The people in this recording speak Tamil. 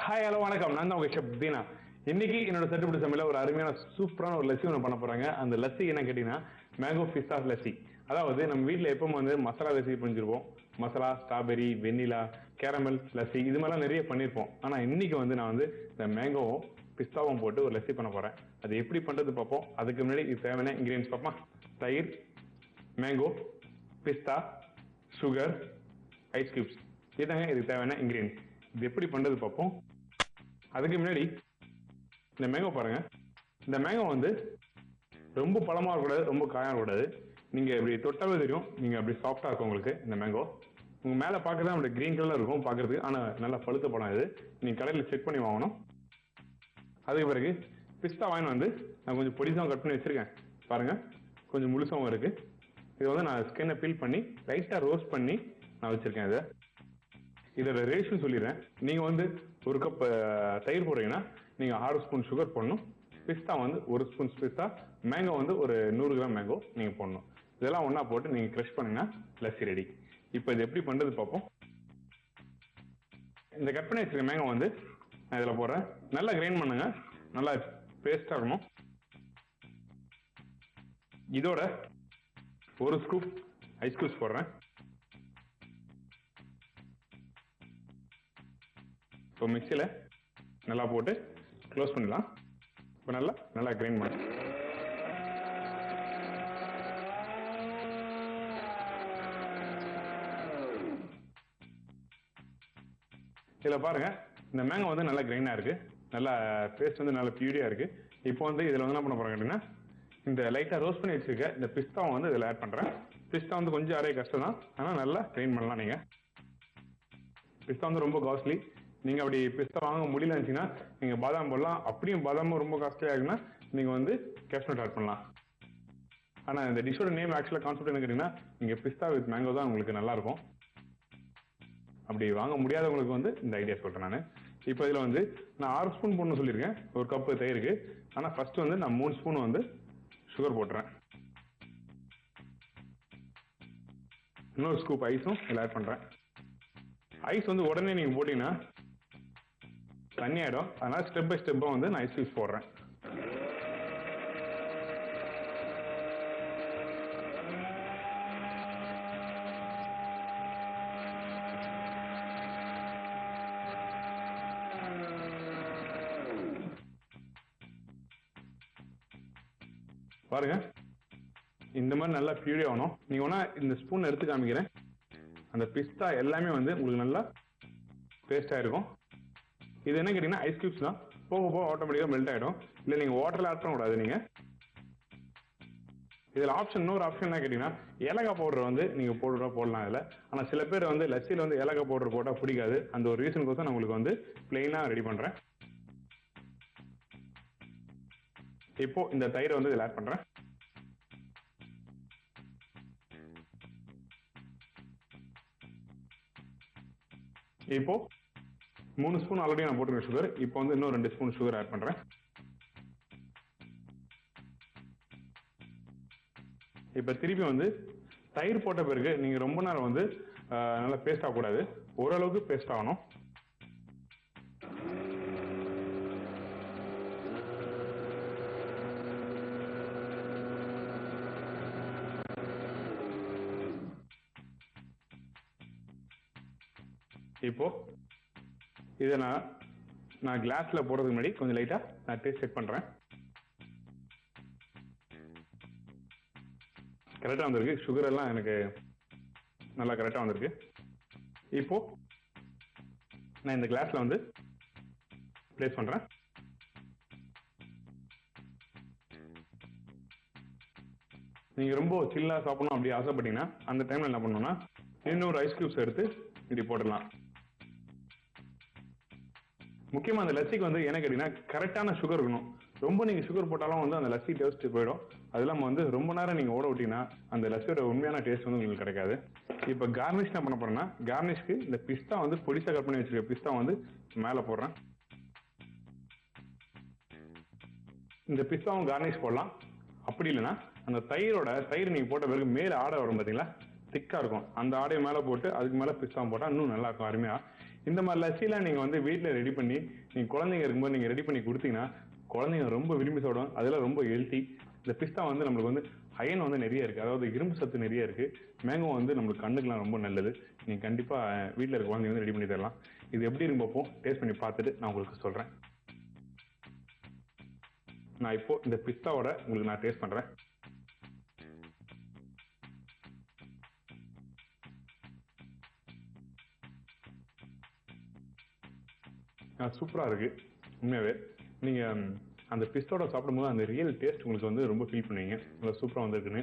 ஹாய் ஹலோ வணக்கம். நான் தான் உங்க ஷெஃப் தீனா. இன்னைக்கு என்னோட தட்டுப்படி சமையல ஒரு அருமையான சூப்பரான ஒரு லஸ்ஸி ஒன்று பண்ண போறாங்க. அந்த லஸ்ஸி என்ன கேட்டீங்கன்னா மேங்கோ பிஸ்தா லஸ்ஸி. அதாவது நம்ம வீட்டில் எப்பவும் வந்து மசாலா லஸ்ஸி பண்ணிருப்போம். மசாலா, ஸ்ட்ராபெரி, வெண்ணிலா, கேரமல் லஸ்ஸி இது மாதிரிலாம் நிறைய பண்ணியிருப்போம். ஆனா இன்னைக்கு வந்து நான் வந்து இந்த மேங்கோவும் பிஸ்தாவும் போட்டு ஒரு லஸ்ஸி பண்ண போறேன். அது எப்படி பண்றது பார்ப்போம். அதுக்கு முன்னாடி இது தேவையான இன்கிரியன்ஸ் பார்ப்போம். தயிர், மேங்கோ, பிஸ்தா, சுகர், ஐஸ் கியூப்ஸ், இதாங்க இதுக்கு தேவையான இன்கிரியன்ஸ். இது எப்படி பண்றது பார்ப்போம். அதுக்கு முன்னாடி இந்த மேங்கோ பாருங்க. இந்த மேங்கோ வந்து ரொம்ப பழமா இருக்கக்கூடாது, ரொம்ப காயா இருக்கக்கூடாது. நீங்க இப்படி தொட்டாவே தெரியும், நீங்க அப்படி சாஃப்டா இருக்கும் உங்களுக்கு இந்த மேங்கோ. உங்க மேல பார்க்கறது அப்படி கிரீன் கலர்ல இருக்கும் பார்க்கறதுக்கு, ஆனா நல்லா பழுத்த பழம் இது. நீங்க கடையில் செக் பண்ணி வாங்கணும். அதுக்கு பிறகு பிஸ்தா வாங்கி வந்து நான் கொஞ்சம் பொடிசாக கட் பண்ணி வச்சிருக்கேன் பாருங்க. கொஞ்சம் முழுசாவும் இருக்கு. இது வந்து நான் ஸ்கின்னை பீல் பண்ணி லைட்டா ரோஸ்ட் பண்ணி நான் வச்சிருக்கேன். இதோட ரேஷியோ சொல்லிடுறேன். நீங்க வந்து ஒரு கப் தயிர் போடுறீங்கன்னா நீங்க 6 ஸ்பூன் சுகர் போடணும். பிஸ்தா வந்து 1 ஸ்பூன் பிஸ்தா, மேங்கோ வந்து ஒரு 100 கிராம் மேங்கோ நீங்க போடணும். இதெல்லாம் ஒன்னா போட்டு நீங்க கிரஷ் பண்ணுங்க, லஸ்ஸி ரெடி. இப்போ இது எப்படி பண்றது பார்ப்போம். இந்த கட் பண்ணி வச்சிருக்க மேங்கோ வந்து நான் இதில் போடுறேன். நல்லா கிரைண்ட் பண்ணுங்க, நல்லா பேஸ்டா இருக்கணும். இதோட ஒரு ஸ்கூப் ஐஸ் கியூப்ஸ் போடுறேன். இப்போ மிக்சியில் நல்லா போட்டு க்ளோஸ் பண்ணிடலாம். இப்போ நல்லா கிரைண்ட் பண்ண. இதில் பாருங்க, இந்த மேங்கோ வந்து நல்லா கிரைண்டாக இருக்கு. நல்லா பேஸ்ட் வந்து நல்லா பியூரியா இருக்கு. இப்போ வந்து இதில் வந்து என்ன பண்ண போறாங்க அப்படின்னா, இந்த லைட்டாக ரோஸ்ட் பண்ணி வச்சிருக்க இந்த பிஸ்தாவை வந்து இதில் ஆட் பண்ணுறேன். பிஸ்தா வந்து கொஞ்சம் அரைய கஷ்டம் தான், ஆனால் நல்லா கிரைண்ட் பண்ணலாம். நீங்கள் பிஸ்தா வந்து ரொம்ப காஸ்ட்லி. நீங்க அப்படி பிஸ்தா வாங்க முடியல இருந்துச்சுன்னா நீங்க பாதாம் போடலாம். அப்படியும் பாதாமும் ரொம்ப காஸ்ட்லி ஆகுதுன்னா நீங்க வந்து கேஷ்நட் ஆட் பண்ணலாம். ஆனா இந்த டிஷ்ஷோட நேம் ஆக்சுவலா கான்செப்ட் என்ன கேட்டீங்கன்னா, நீங்க பிஸ்தா வித் மேங்கோ தான் உங்களுக்கு நல்லா இருக்கும். அப்படி வாங்க முடியாதவங்களுக்கு வந்து இந்த ஐடியா சொல்றேன் நான். இப்போ இதுல வந்து நான் 6 ஸ்பூன் போடணும்னு சொல்லியிருக்கேன் ஒரு கப்பு தயிருக்கு. ஆனா ஃபர்ஸ்ட் வந்து நான் 3 ஸ்பூன் வந்து சுகர் போட்டுறேன். இன்னொரு ஸ்கூப் ஐஸும் இதில் ஆட் பண்றேன். ஐஸ் வந்து உடனே நீங்க போட்டீங்கன்னா தண்ணி ஆயிடும். அதனால ஸ்டெப் பை ஸ்டெப்பா வந்து நான் ஐஸ் கியூப்ஸ் போடுறேன். பாருங்க, இந்த மாதிரி நல்லா பியூரி ஆகணும். நீங்க வேணா இந்த ஸ்பூன் எடுத்து காமிக்கிறேன். அந்த பிஸ்தா எல்லாமே வந்து உங்களுக்கு நல்லா பேஸ்ட் ஆயிருக்கும். இது என்ன கேட்டீங்கன்னா ஐஸ் கியூப்ஸ் தான். போக போக ஆட்டோமேட்டிக்கா மெல்ட் ஆயிடும். இல்லை நீங்க வாட்டர்ல ஆட் பண்ணக்கூடாது. நீங்க இதுல இன்னொரு ஆப்ஷன் என்ன கேட்டீங்கன்னா, ஏலக்காய் பவுடர் வந்து நீங்க போடலாம் இதுல. ஆனா சில பேர் வந்து லஸ்ஸில வந்து ஏலக்காய் பவுடர் போட்டா பிடிக்காது. அந்த ஒரு ரீசனுக்கோசம் நான் உங்களுக்கு வந்து பிளெயினா ரெடி பண்றேன். இப்போ இந்த தயிரை வந்து இதில் ஆட் பண்றேன். இப்போ 3 ஸ்பூன் ஆல்ரெடி நான் போட்டுருக்கேன் சுகர். இப்போ வந்து இன்னும் 2 ஸ்பூன் சுகர் ஆட் பண்றேன். இப்ப திருப்பி வந்து தயிர் போட்ட பிறகு நீங்க ரொம்ப நேரம் வந்து நல்லா பேஸ்ட் ஆகக்கூடாது. ஓரளவுக்கு பேஸ்ட் ஆகணும். இப்போ இதை நான் கிளாஸ்ல போடுறதுக்கு முன்னாடி கொஞ்சம் லைட்டா நான் டேஸ்ட் செக் பண்றேன். கரெக்டா வந்திருக்கு. சுகர் எல்லாம் எனக்கு நல்லா கரெக்டா வந்திருக்கு. இப்போ நான் இந்த கிளாஸ்ல வந்து பிளேஸ் பண்றேன். நீங்க ரொம்ப சில்லா சாப்பிடணும் அப்படி ஆசைப்பட்டீங்கன்னா அந்த டைம்ல என்ன பண்ணணும்னா இன்னொரு ஐஸ் கியூப்ஸ் எடுத்து இப்படி போட்டுடலாம். முக்கியமா அந்த லஸ்ஸிக்கு வந்து என்ன கேட்டீங்கன்னா கரெக்டான சுகர் இருக்கணும். ரொம்ப நீங்க சுகர் போட்டாலும் வந்து அந்த லஸ்ஸி டேஸ்ட் போயிடும். அது இல்லாம வந்து ரொம்ப நேரம் நீங்க ஓட விட்டீங்கன்னா அந்த லஸ்ஸியோட உண்மையான டேஸ்ட் வந்து உங்களுக்கு கிடைக்காது. இப்ப கார்னிஷ் என்ன பண்ண போறேன்னா, கார்னிஷ்க்கு இந்த பிஸ்தா வந்து பொடிசா கட் பண்ணி வச்சிருக்க பிஸ்தா வந்து மேல போடுறேன். இந்த பிஸ்தாவும் கார்னிஷ் போடலாம். அப்படி இல்லைன்னா அந்த தயிர் நீங்க போட்ட பிறகு மேல ஆடை வரும் பாத்தீங்களா, திக்கா இருக்கும். அந்த ஆடையை மேல போட்டு அதுக்கு மேல பிஸ்தா போட்டா இன்னும் நல்லா இருக்கும் அருமையா. இந்த மாதிரி லஸ்ஸிலாம் நீங்க வந்து வீட்டுல ரெடி பண்ணி நீங்க குழந்தைங்க இருக்கும்போது நீங்க ரெடி பண்ணி கொடுத்தீங்கன்னா குழந்தைங்க ரொம்ப விரும்பி சாப்பிடுவாங்க. அதெல்லாம் ரொம்ப ஹெல்த்தி. இந்த பிஸ்தா வந்து நம்மளுக்கு வந்து அயன் வந்து நிறைய இருக்கு, அதாவது இரும்பு சத்து நிறைய இருக்கு. மேங்கோ வந்து நம்மளுக்கு கண்ணுக்குலாம் ரொம்ப நல்லது. நீங்க கண்டிப்பா வீட்டுல இருக்க குழந்தைங்க வந்து ரெடி பண்ணி தரலாம். இது எப்படி இருக்கும் பார்ப்போம். டேஸ்ட் பண்ணி பார்த்துட்டு நான் உங்களுக்கு சொல்றேன். நான் இப்போ இந்த பிஸ்தாவோட உங்களுக்கு நான் டேஸ்ட் பண்றேன். சூப்பரா இருக்கு உண்மையாவே. நீங்க அந்த பிஸ்தோட சாப்பிடும்போது அந்த ரியல் டேஸ்ட் உங்களுக்கு வந்து ரொம்ப ஃபீல் பண்ணுவீங்க. நல்லா சூப்பரா வந்திருக்குன்னு.